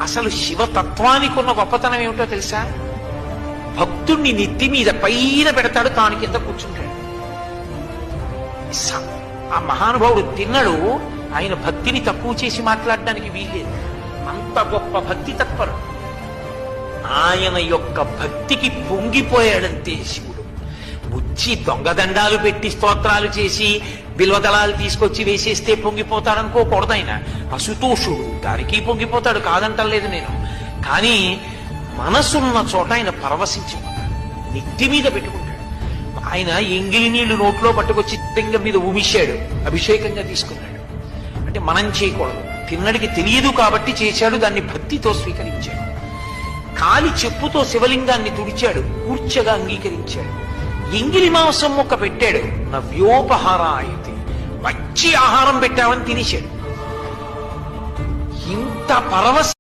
అసలు శివతత్వానికి ఉన్న గొప్పతనం ఏమిటో తెలుసా? భక్తుణ్ణి నెత్తి మీద పైన పెడతాడు, తాను కింద కూర్చుంటాడు. ఆ మహానుభావుడు తిన్నడు. ఆయన భక్తిని తక్కువ చేసి మాట్లాడడానికి వీల్లేదు. అంత గొప్ప భక్తి తత్పరు. ఆయన యొక్క భక్తికి పొంగిపోయాడంతే శివుడు. వచ్చి దొంగదండాలు పెట్టి స్తోత్రాలు చేసి బిల్వదళాలు తీసుకొచ్చి వేసేస్తే పొంగిపోతాడనుకోకూడదు. ఆయన అసుతోషుడు, దానికి పొంగిపోతాడు, కాదంటలేదు నేను. కానీ మనసున్న చోట ఆయన పరవశించిపోతాడు, నెత్తి మీద పెట్టుకుంటాడు. ఆయన ఎంగిలి నీళ్లు నోట్లో పట్టుకొచ్చి లింగం మీద ఉమిశాడు, అభిషేకంగా తీసుకున్నాడు. అంటే మనం చేయకూడదు, తిన్నడికి తెలియదు కాబట్టి చేశాడు, దాన్ని భక్తితో స్వీకరించాడు. కాలి చెప్పుతో శివలింగాన్ని తుడిచాడు, కూర్చగా అంగీకరించాడు. ఎంగిలి మాంసం ముక్క పెట్టాడు, నవ్యోపహారాయతి, మంచి ఆహారం పెట్టామని తినేశాడు. ఇంత పరవశ